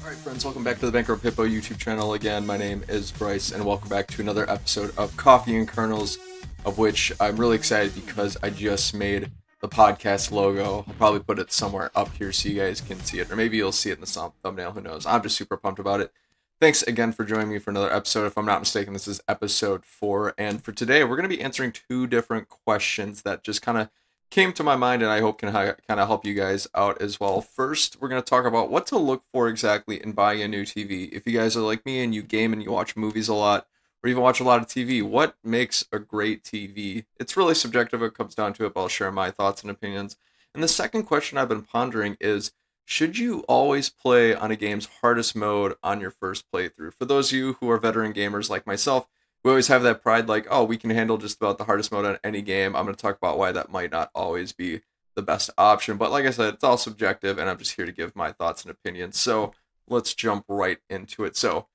Alright friends, welcome back to the Bankrupt Hippo YouTube channel again. My name is Bryce and welcome back to another episode of Coffee and Kernels, of which I'm really excited because I just made the podcast logo. I'll probably put it somewhere up here so you guys can see it, or maybe you'll see it in the thumbnail, who knows. I'm just super pumped about it. Thanks again for joining me for another episode. If I'm not mistaken, this is episode 4, and for today we're going to be answering two different questions that just kind of came to my mind and I hope can kind of help you guys out as well. First, we're going to talk about what to look for exactly in buying a new TV. If you guys are like me and you game and you watch movies a lot, or even watch a lot of TV, what makes a great TV? It's really subjective. It comes down to it, but I'll share my thoughts and opinions. And the second question I've been pondering is, should you always play on a game's hardest mode on your first playthrough? For those of you who are veteran gamers like myself, we always have that pride like, oh, we can handle just about the hardest mode on any game. I'm going to talk about why that might not always be the best option. But like I said, it's all subjective, and I'm just here to give my thoughts and opinions. So let's jump right into it. So,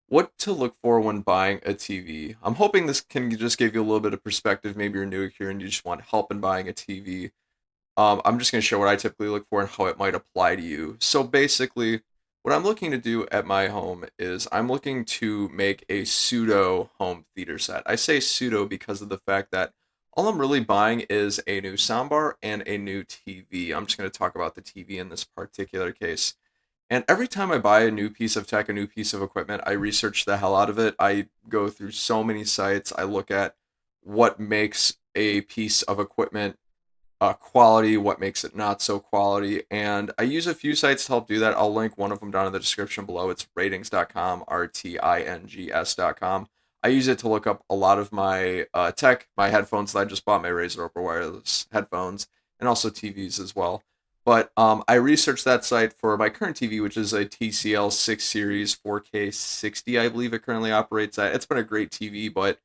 what to look for when buying a TV? I'm hoping this can just give you a little bit of perspective. Maybe you're new here and you just want help in buying a TV. I'm just going to share what I typically look for and how it might apply to you. So basically, what I'm looking to do at my home is I'm looking to make a pseudo home theater set. I say pseudo because of the fact that all I'm really buying is a new soundbar and a new TV. I'm just going to talk about the TV in this particular case. And every time I buy a new piece of tech, a new piece of equipment, I research the hell out of it. I go through so many sites. I look at what makes a piece of equipment quality, what makes it not so quality. And I use a few sites to help do that. I'll link one of them down in the description below. It's ratings.com, RTINGS.com. I use it to look up a lot of my tech, my headphones that I just bought, my Razer Open wireless headphones, and also TVs as well. But I researched that site for my current TV, which is a TCL 6 Series 4K 60, I believe it currently operates at. It's been a great TV, but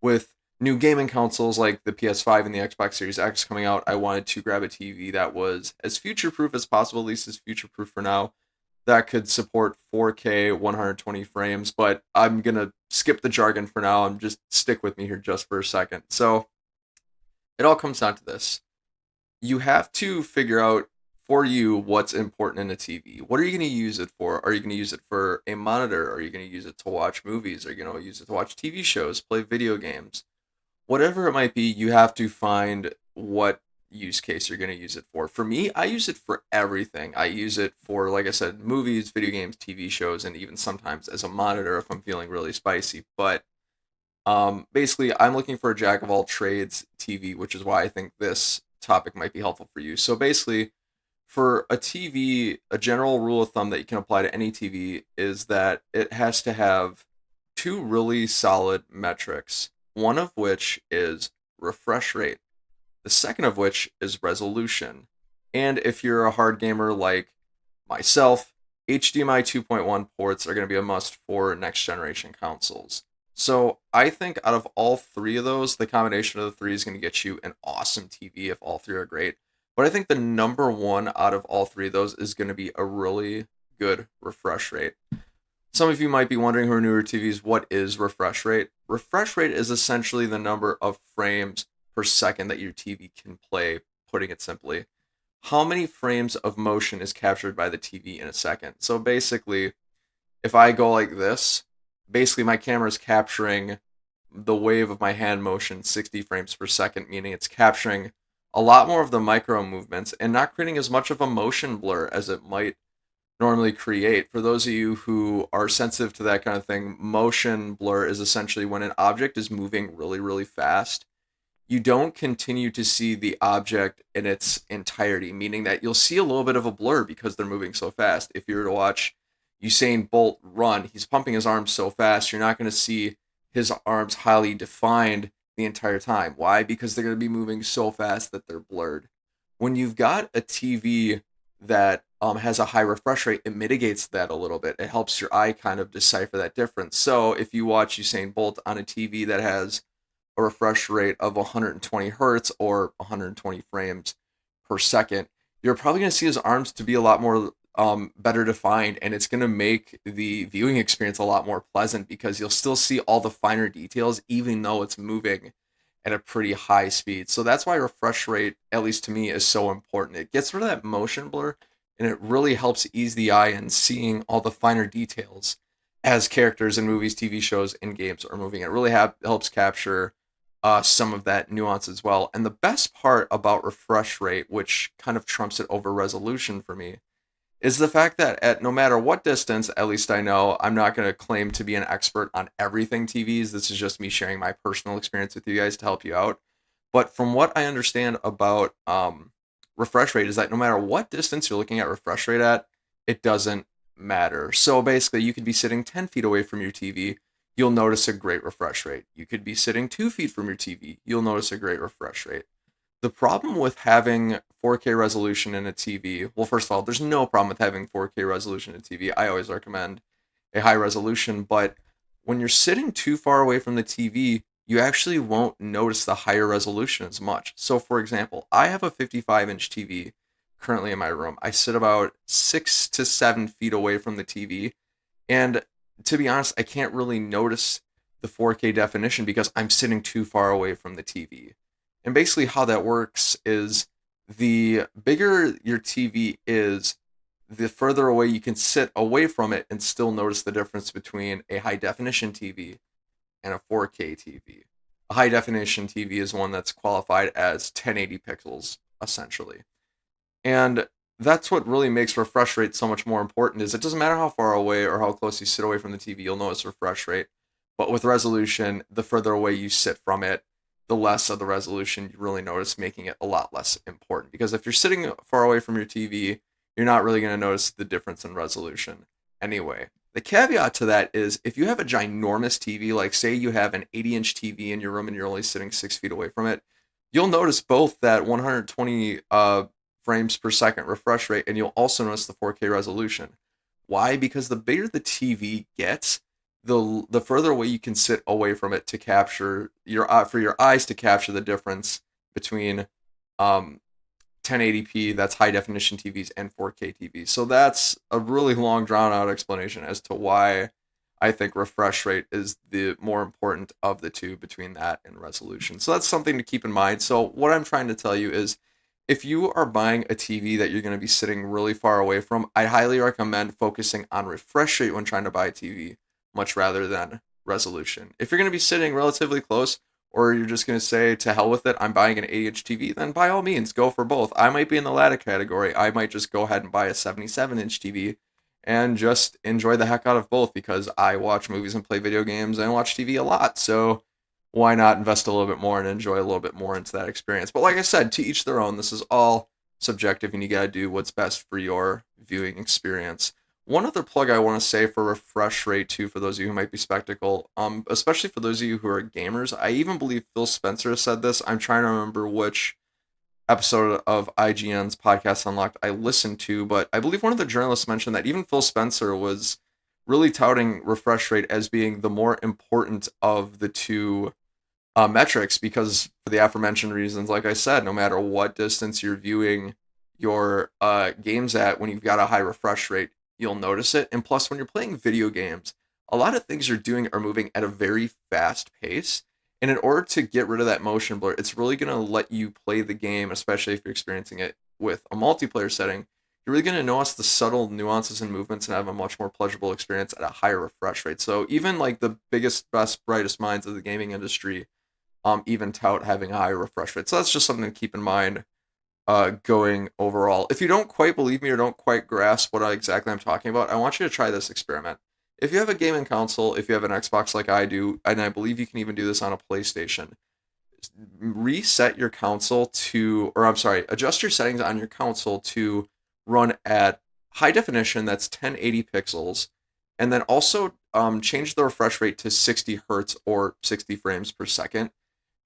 with new gaming consoles like the PS5 and the Xbox Series X coming out, I wanted to grab a TV that was as future proof as possible, at least as future proof for now, that could support 4K 120 frames. But I'm going to skip the jargon for now. I'm just stick with me here just for a second. So it all comes down to this. You have to figure out for you what's important in a TV. What are you going to use it for? Are you going to use it for a monitor? Are you going to use it to watch movies? Are you going to use it to watch TV shows, play video games? Whatever it might be, you have to find what use case you're going to use it for. For me, I use it for everything. I use it for, like I said, movies, video games, TV shows, and even sometimes as a monitor if I'm feeling really spicy. But basically, I'm looking for a jack of all trades TV, which is why I think this topic might be helpful for you. So basically, for a TV, a general rule of thumb that you can apply to any TV is that it has to have two really solid metrics, one of which is refresh rate, the second of which is resolution. And if you're a hard gamer like myself, HDMI 2.1 ports are going to be a must for next generation consoles. So I think out of all three of those, the combination of the three is going to get you an awesome TV if all three are great. But I think the number one out of all three of those is going to be a really good refresh rate. Some of you might be wondering who are newer TVs, what is refresh rate? Refresh rate is essentially the number of frames per second that your TV can play, putting it simply. How many frames of motion is captured by the TV in a second? So basically, if I go like this, basically my camera is capturing the wave of my hand motion 60 frames per second, meaning it's capturing a lot more of the micro movements and not creating as much of a motion blur as it might normally create. For those of you who are sensitive to that kind of thing, motion blur is essentially when an object is moving really, really fast. You don't continue to see the object in its entirety, meaning that you'll see a little bit of a blur because they're moving so fast. If you were to watch Usain Bolt run, he's pumping his arms so fast, you're not going to see his arms highly defined the entire time. Why? Because they're going to be moving so fast that they're blurred. When you've got a TV that has a high refresh rate, it mitigates that a little bit. It helps your eye kind of decipher that difference. So if you watch Usain Bolt on a TV that has a refresh rate of 120 hertz or 120 frames per second, you're probably going to see his arms to be a lot more better defined, and it's going to make the viewing experience a lot more pleasant because you'll still see all the finer details even though it's moving at a pretty high speed. So that's why refresh rate, at least to me, is so important. It gets rid of that motion blur. and it really helps ease the eye in seeing all the finer details as characters in movies, TV shows, and games are moving. It really helps capture some of that nuance as well. And the best part about refresh rate, which kind of trumps it over resolution for me, is the fact that at no matter what distance, at least I know, I'm not going to claim to be an expert on everything TVs. This is just me sharing my personal experience with you guys to help you out. But from what I understand about refresh rate is that no matter what distance you're looking at refresh rate at, it doesn't matter. So basically, you could be sitting 10 feet away from your TV, you'll notice a great refresh rate. You could be sitting 2 feet from your TV, you'll notice a great refresh rate. The problem with having 4K resolution in a TV, well, first of all, there's no problem with having 4K resolution in a TV. I always recommend a high resolution, but when you're sitting too far away from the TV, you actually won't notice the higher resolution as much. So, for example, I have a 55-inch TV currently in my room. I sit about 6 to 7 feet away from the TV, and to be honest, I can't really notice the 4K definition because I'm sitting too far away from the TV. And basically, how that works is the bigger your TV is, the further away you can sit away from it and still notice the difference between a high definition TV and a 4K TV. A high definition TV is one that's qualified as 1080 pixels, essentially. And that's what really makes refresh rate so much more important is it doesn't matter how far away or how close you sit away from the TV, you'll notice refresh rate. But with resolution, the further away you sit from it, the less of the resolution you really notice, making it a lot less important. Because if you're sitting far away from your TV, you're not really going to notice the difference in resolution anyway. The caveat to that is if you have a ginormous TV, like say you have an 80-inch TV in your room and you're only sitting 6 feet away from it, you'll notice both that 120 frames per second refresh rate, and you'll also notice the 4K resolution. Why? Because the bigger the TV gets, the further away you can sit away from it to capture for your eyes to capture the difference between 1080p, that's high definition TVs, and 4K TVs. So that's a really long drawn out explanation as to why I think refresh rate is the more important of the two between that and resolution. So that's something to keep in mind. So what I'm trying to tell you is if you are buying a TV that you're going to be sitting really far away from, I highly recommend focusing on refresh rate when trying to buy a TV, much rather than resolution. If you're going to be sitting relatively close, or you're just going to say, to hell with it, I'm buying an 80-inch TV, then by all means, go for both. I might be in the latter category. I might just go ahead and buy a 77-inch TV and just enjoy the heck out of both because I watch movies and play video games and watch TV a lot. So why not invest a little bit more and enjoy a little bit more into that experience? But like I said, to each their own. This is all subjective, and you got to do what's best for your viewing experience. One other plug I want to say for refresh rate too, for those of you who might be skeptical, especially for those of you who are gamers, I even believe Phil Spencer said this. I'm trying to remember which episode of IGN's Podcast Unlocked I listened to, but I believe one of the journalists mentioned that even Phil Spencer was really touting refresh rate as being the more important of the two metrics because for the aforementioned reasons, like I said, no matter what distance you're viewing your games at, when you've got a high refresh rate, you'll notice it. And plus, when you're playing video games, a lot of things you're doing are moving at a very fast pace. And in order to get rid of that motion blur, it's really going to let you play the game, especially if you're experiencing it with a multiplayer setting. You're really going to notice the subtle nuances and movements and have a much more pleasurable experience at a higher refresh rate. So even like the biggest, best, brightest minds of the gaming industry even tout having a higher refresh rate. So that's just something to keep in mind going overall. If you don't quite believe me or don't quite grasp what exactly I'm talking about, I want you to try this experiment. If you have a gaming console, if you have an Xbox like I do, and I believe you can even do this on a PlayStation, reset your console to, or I'm sorry, adjust your settings on your console to run at high definition, that's 1080 pixels, and then also change the refresh rate to 60 hertz or 60 frames per second,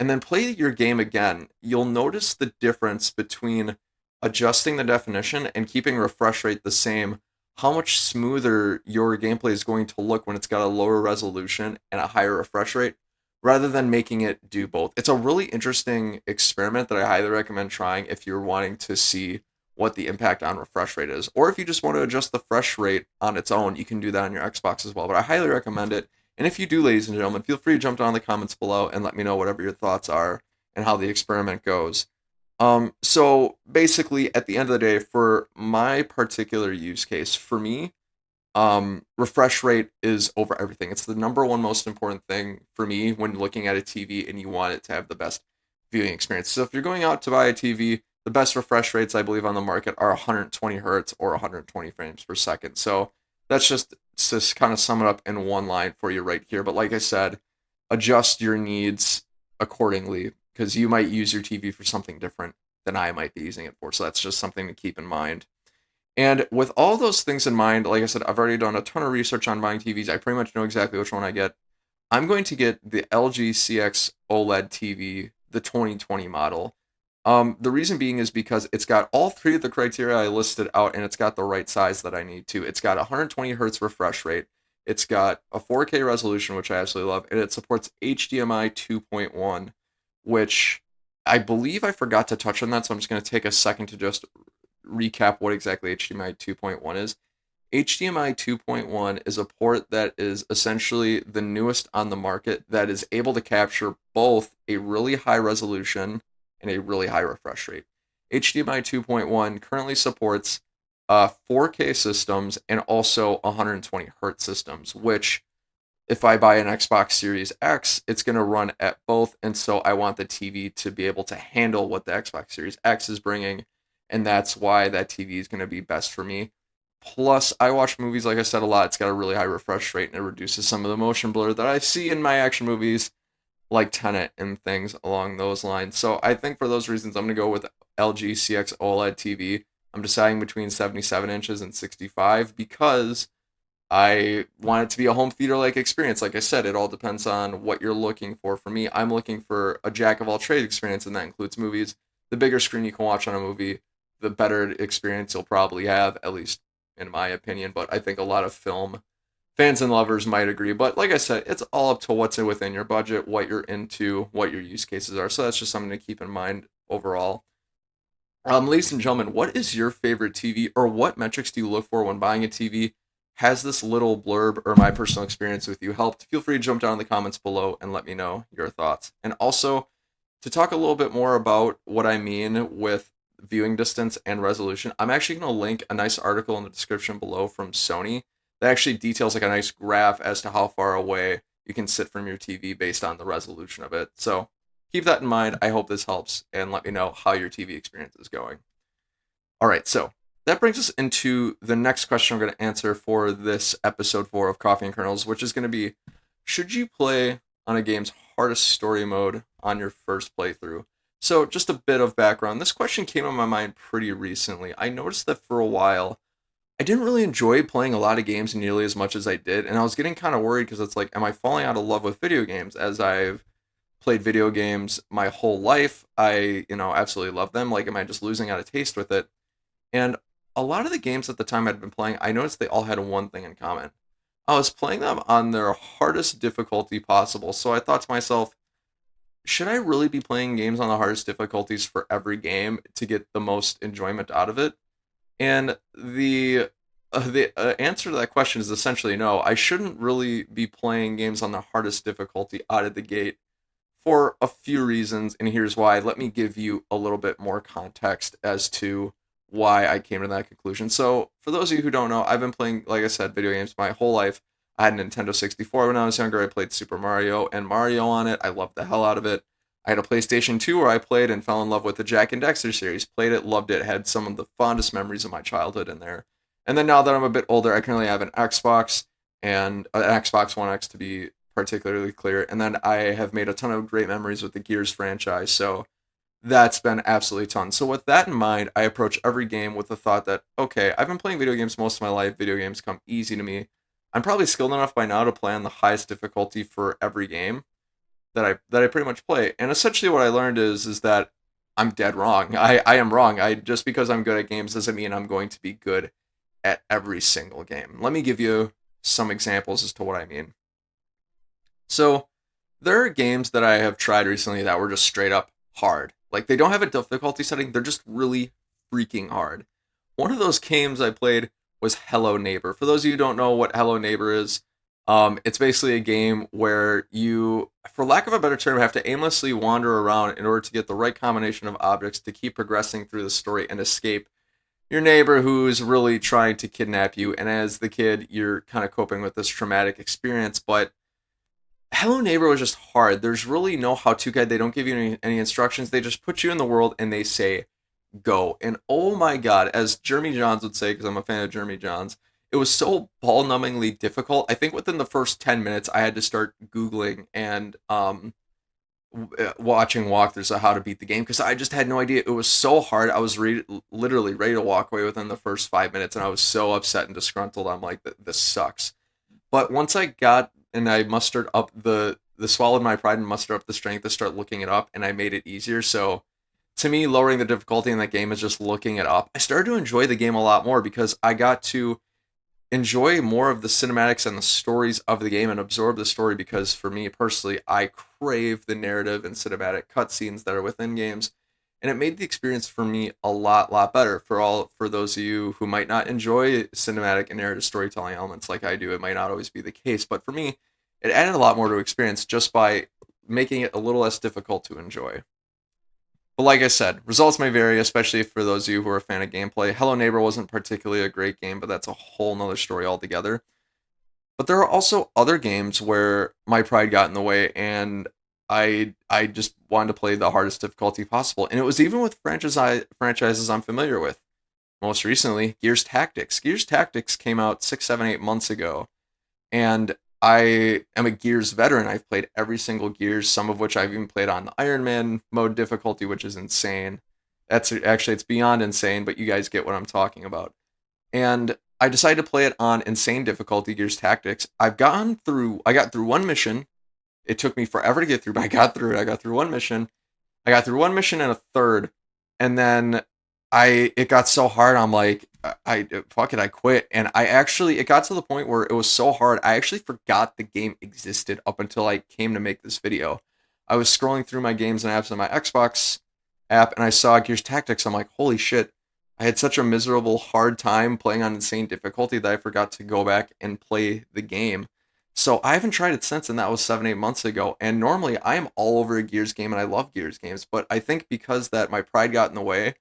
and then play your game again. You'll notice the difference between adjusting the definition and keeping refresh rate the same, how much smoother your gameplay is going to look when it's got a lower resolution and a higher refresh rate, rather than making it do both. It's a really interesting experiment that I highly recommend trying if you're wanting to see what the impact on refresh rate is. Or if you just want to adjust the refresh rate on its own, you can do that on your Xbox as well. But I highly recommend it. And if you do, ladies and gentlemen, feel free to jump down in the comments below and let me know whatever your thoughts are and how the experiment goes. So basically, at the end of the day, for my particular use case, for me, refresh rate is over everything. It's the number one most important thing for me when looking at a TV and you want it to have the best viewing experience. So if you're going out to buy a TV, the best refresh rates I believe on the market are 120 hertz or 120 frames per second. So that's just kind of sum it up in one line for you right here. But like I said, adjust your needs accordingly because you might use your TV for something different than I might be using it for. So that's just something to keep in mind. And with all those things in mind, like I said, I've already done a ton of research on buying TVs. I pretty much know exactly which one I get. I'm going to get the LG CX OLED TV, the 2020 model. The reason being is because it's got all three of the criteria I listed out, and it's got the right size that I need to. It's got 120 hertz refresh rate. It's got a 4K resolution, which I absolutely love, and it supports HDMI 2.1, which I believe I forgot to touch on that, so I'm just going to take a second to just recap what exactly HDMI 2.1 is. HDMI 2.1 is a port that is essentially the newest on the market that is able to capture both a really high resolution and a really high refresh rate. HDMI 2.1 currently supports 4K systems and also 120 hertz systems, which if I buy an Xbox Series X, it's going to run at both. And so I want the TV to be able to handle what the Xbox Series X is bringing. And that's why that TV is going to be best for me. Plus, I watch movies, like I said, a lot. It's got a really high refresh rate and it reduces some of the motion blur that I see in my action movies, like Tenet and things along those lines. So I think for those reasons, I'm going to go with LG CX OLED TV. I'm deciding between 77 inches and 65 because I want it to be a home theater like experience. Like I said, it all depends on what you're looking for. For me, I'm looking for a jack of all trades experience, and that includes movies. The bigger screen you can watch on a movie, the better experience you'll probably have, at least in my opinion. But I think a lot of film fans and lovers might agree. But like I said, it's all up to what's within your budget, what you're into, what your use cases are. So that's just something to keep in mind overall. Ladies and gentlemen, what is your favorite TV, or what metrics do you look for when buying a TV? Has this little blurb or my personal experience with you helped? Feel free to jump down in the comments below and let me know your thoughts. And also, to talk a little bit more about what I mean with viewing distance and resolution, I'm actually going to link a nice article in the description below from Sony that actually details like a nice graph as to how far away you can sit from your TV based on the resolution of it. So keep that in mind. I hope this helps, and let me know how your TV experience is going. All right, so that brings us into the next question I'm going to answer for this episode 4 of Coffee and Kernels, which is going to be, should you play on a game's hardest story mode on your first playthrough? So, just a bit of background. This question came on my mind pretty recently. I noticed that for a while, I didn't really enjoy playing a lot of games nearly as much as I did, and I was getting kind of worried because it's like, am I falling out of love with video games? As I've played video games my whole life, I absolutely love them. Like, am I just losing out of taste with it? And a lot of the games at the time I'd been playing, I noticed they all had one thing in common. I was playing them on their hardest difficulty possible. So I thought to myself, should I really be playing games on the hardest difficulties for every game to get the most enjoyment out of it? And the answer to that question is essentially no. I shouldn't really be playing games on the hardest difficulty out of the gate for a few reasons, and here's why. Let me give you a little bit more context as to why I came to that conclusion. So, for those of you who don't know, I've been playing, like I said, video games my whole life. I had a Nintendo 64 when I was younger. I played Super Mario and Mario on it. I loved the hell out of it. I had a PlayStation 2 where I played and fell in love with the Jack and Dexter series. Played it, loved it, had some of the fondest memories of my childhood in there. And then now that I'm a bit older, I currently have an Xbox and an Xbox One X to be particularly clear. And then I have made a ton of great memories with the Gears franchise. So that's been absolutely ton. So with that in mind, I approach every game with the thought that, okay, I've been playing video games most of my life. Video games come easy to me. I'm probably skilled enough by now to play on the highest difficulty for every game that I pretty much play. And essentially what I learned is that I'm dead wrong. I am wrong. I just because I'm good at games doesn't mean I'm going to be good at every single game. Let me give you some examples as to what I mean. So, there are games that I have tried recently that were just straight up hard. Like they don't have a difficulty setting, they're just really freaking hard. One of those games I played was Hello Neighbor. For those of you who don't know what Hello Neighbor is, It's basically a game where you, for lack of a better term, have to aimlessly wander around in order to get the right combination of objects to keep progressing through the story and escape your neighbor who's really trying to kidnap you. And as the kid, you're kind of coping with this traumatic experience. But Hello Neighbor was just hard. There's really no how-to guide. They don't give you any instructions. They just put you in the world and they say, go. And oh my god, as Jeremy Johns would say, because I'm a fan of Jeremy Johns, it was so ball-numbingly difficult. I think within the first 10 minutes, I had to start Googling and watching walkthroughs of how to beat the game because I just had no idea. It was so hard. I was literally ready to walk away within the first 5 minutes, and I was so upset and disgruntled. I'm like, this sucks. But once I got and I mustered up the swallowed my pride and mustered up the strength to start looking it up, and I made it easier. So to me, lowering the difficulty in that game is just looking it up. I started to enjoy the game a lot more because I got to enjoy more of the cinematics and the stories of the game and absorb the story because for me personally, I crave the narrative and cinematic cutscenes that are within games. And it made the experience for me a lot better. For those of you who might not enjoy cinematic and narrative storytelling elements like I do, it might not always be the case. But for me, it added a lot more to experience just by making it a little less difficult to enjoy. But like I said, results may vary, especially for those of you who are a fan of gameplay. Hello Neighbor wasn't particularly a great game, but that's a whole nother story altogether. But there are also other games where my pride got in the way and I just wanted to play the hardest difficulty possible. And it was even with franchises I'm familiar with. Most recently, Gears Tactics. Gears Tactics came out 6, 7, 8 months ago. And I am a Gears veteran. I've played every single Gears, some of which I've even played on the Iron Man mode difficulty, which is insane. That's actually, it's beyond insane, but you guys get what I'm talking about. And I decided to play it on insane difficulty, Gears Tactics. I got through one mission. It took me forever to get through, but I got through it. I got through one mission. I got through one mission and a third, and then it got so hard. I'm like, I fuck it, I quit. And it got to the point where it was so hard. I actually forgot the game existed up until I came to make this video. I was scrolling through my games and apps on my Xbox app, and I saw Gears Tactics. I'm like, holy shit! I had such a miserable, hard time playing on insane difficulty that I forgot to go back and play the game. So I haven't tried it since, and that was 7, 8 months ago. And normally I am all over a Gears game, and I love Gears games. But I think because that my pride got in the way,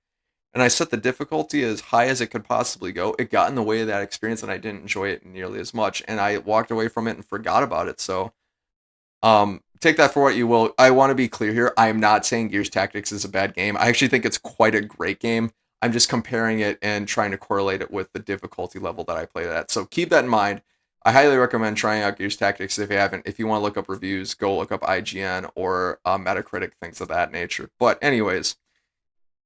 and I set the difficulty as high as it could possibly go, it got in the way of that experience, and I didn't enjoy it nearly as much. And I walked away from it and forgot about it. So take that for what you will. I want to be clear here. I am not saying Gears Tactics is a bad game. I actually think it's quite a great game. I'm just comparing it and trying to correlate it with the difficulty level that I played at. So keep that in mind. I highly recommend trying out Gears Tactics if you haven't. If you want to look up reviews, go look up IGN or Metacritic, things of that nature. But anyways,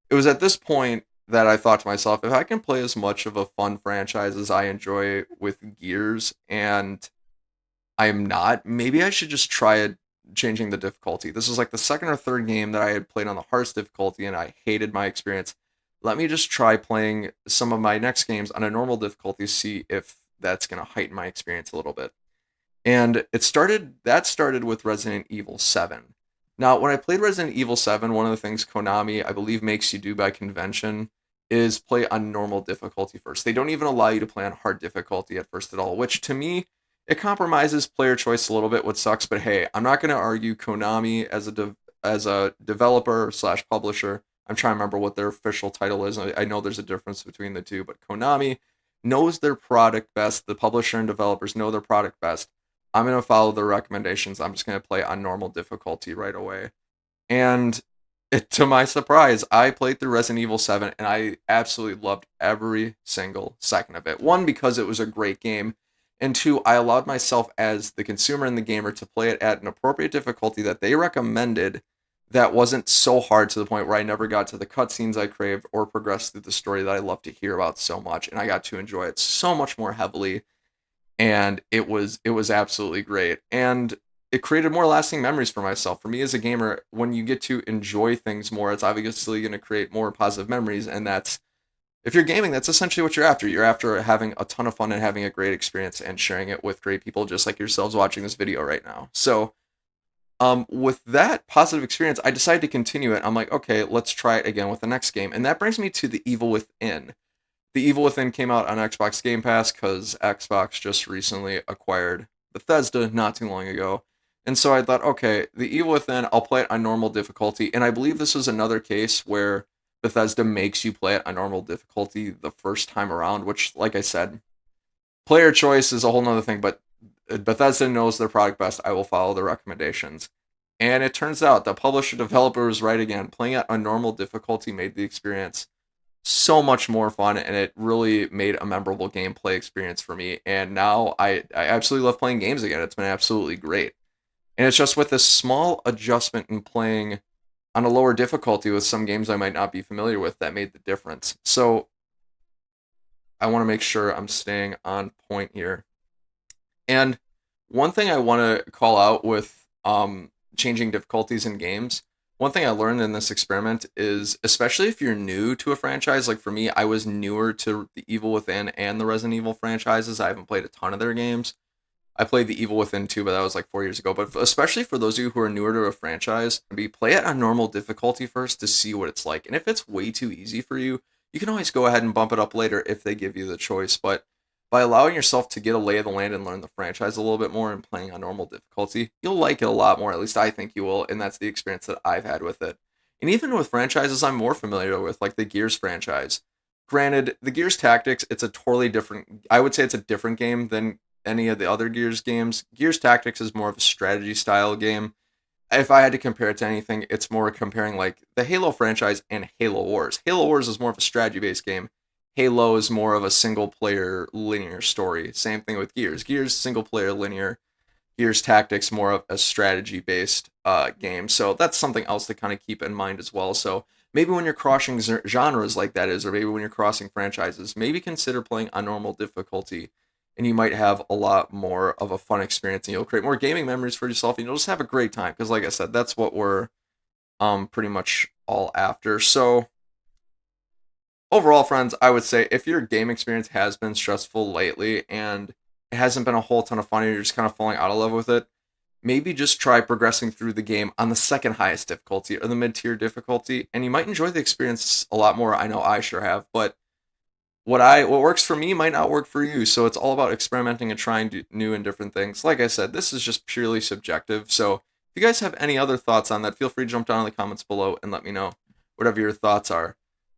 it was at this point that I thought to myself, if I can play as much of a fun franchise as I enjoy with Gears, and I am not, maybe I should just try it changing the difficulty. This was like the second or third game that I had played on the hardest difficulty, and I hated my experience. Let me just try playing some of my next games on a normal difficulty, see if that's going to heighten my experience a little bit. And that started with Resident Evil 7. Now, when I played Resident Evil 7, one of the things Konami, I believe, makes you do by convention is play on normal difficulty first. They don't even allow you to play on hard difficulty at first at all, which to me, it compromises player choice a little bit, what sucks, but hey, I'm not going to argue Konami as a developer slash publisher. I'm trying to remember what their official title is. I know there's a difference between the two, but Konami knows their product best. The publisher and developers know their product best. I'm going to follow their recommendations. I'm just going to play on normal difficulty right away. And to my surprise, I played through Resident Evil 7 and I absolutely loved every single second of it. One, because it was a great game. And two, I allowed myself as the consumer and the gamer to play it at an appropriate difficulty that they recommended that wasn't so hard to the point where I never got to the cutscenes I craved or progressed through the story that I love to hear about so much. And I got to enjoy it so much more heavily. And it was absolutely great. And it created more lasting memories for myself. For me as a gamer, when you get to enjoy things more, it's obviously going to create more positive memories. And that's, if you're gaming, that's essentially what you're after. You're after having a ton of fun and having a great experience and sharing it with great people, just like yourselves watching this video right now. So, with that positive experience, I decided to continue it. I'm like, okay, let's try it again with the next game. And that brings me to The Evil Within. The Evil Within came out on Xbox Game Pass because Xbox just recently acquired Bethesda not too long ago. And so I thought, okay, The Evil Within, I'll play it on normal difficulty. And I believe this was another case where Bethesda makes you play it on normal difficulty the first time around, which, like I said, player choice is a whole nother thing, but Bethesda knows their product best. I will follow their recommendations. And it turns out the publisher developer was right again. Playing it on normal difficulty made the experience so much more fun, and it really made a memorable gameplay experience for me. And now I absolutely love playing games again. It's been absolutely great. And it's just with this small adjustment in playing on a lower difficulty with some games I might not be familiar with that made the difference. So I want to make sure I'm staying on point here. And one thing I want to call out with changing difficulties in games, one thing I learned in this experiment is, especially if you're new to a franchise, like for me, I was newer to the Evil Within and the Resident Evil franchises. I haven't played a ton of their games. I played the Evil Within 2, but that was like 4 years ago. But especially for those of you who are newer to a franchise, play it on normal difficulty first to see what it's like. And if it's way too easy for you, you can always go ahead and bump it up later if they give you the choice. But by allowing yourself to get a lay of the land and learn the franchise a little bit more and playing on normal difficulty, you'll like it a lot more. At least I think you will, and that's the experience that I've had with it. And even with franchises I'm more familiar with, like the Gears franchise. Granted, the Gears Tactics, it's a totally different, I would say it's a different game than any of the other Gears games. Gears Tactics is more of a strategy style game. If I had to compare it to anything, it's more comparing like the Halo franchise and Halo Wars. Halo Wars is more of a strategy based game. Halo is more of a single player linear story. Same thing with Gears. Gears single player linear. Gears Tactics more of a strategy based game. So that's something else to kind of keep in mind as well. So maybe when you're crossing genres like that is, or maybe when you're crossing franchises, maybe consider playing on normal difficulty, and you might have a lot more of a fun experience, and you'll create more gaming memories for yourself, and you'll just have a great time. Because like I said, that's what we're pretty much all after. So overall, friends, I would say if your game experience has been stressful lately and it hasn't been a whole ton of fun and you're just kind of falling out of love with it, maybe just try progressing through the game on the second highest difficulty or the mid-tier difficulty, and you might enjoy the experience a lot more. I know I sure have, but what works for me might not work for you. So it's all about experimenting and trying new and different things. Like I said, this is just purely subjective. So if you guys have any other thoughts on that, feel free to jump down in the comments below and let me know whatever your thoughts are.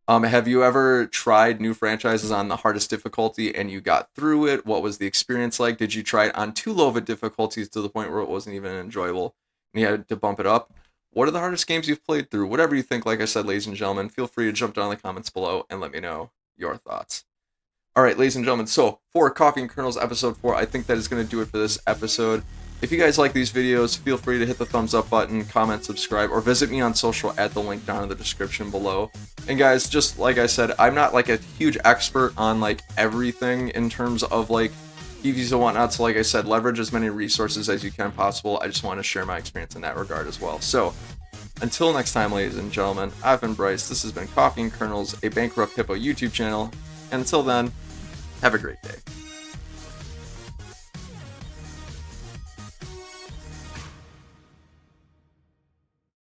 Have you ever tried new franchises on the hardest difficulty and you got through it? What was the experience like? Did you try it on too low of a difficulties to the point where it wasn't even enjoyable and you had to bump it up? What are the hardest games you've played through? Whatever you think, like I said, ladies and gentlemen, feel free to jump down in the comments below and let me know your thoughts. All right, ladies and gentlemen, so for Coffee and Kernels episode 4, I think that is going to do it for this episode. If you guys like these videos, feel free to hit the thumbs up button, comment, subscribe, or visit me on social at the link down in the description below. And guys, just like I said, I'm not like a huge expert on like everything in terms of like EVs and whatnot. So like I said, leverage as many resources as you can possible. I just want to share my experience in that regard as well. So until next time, ladies and gentlemen, I've been Bryce. This has been Coffee and Kernels, a Bankrupt Hippo YouTube channel. And until then, have a great day.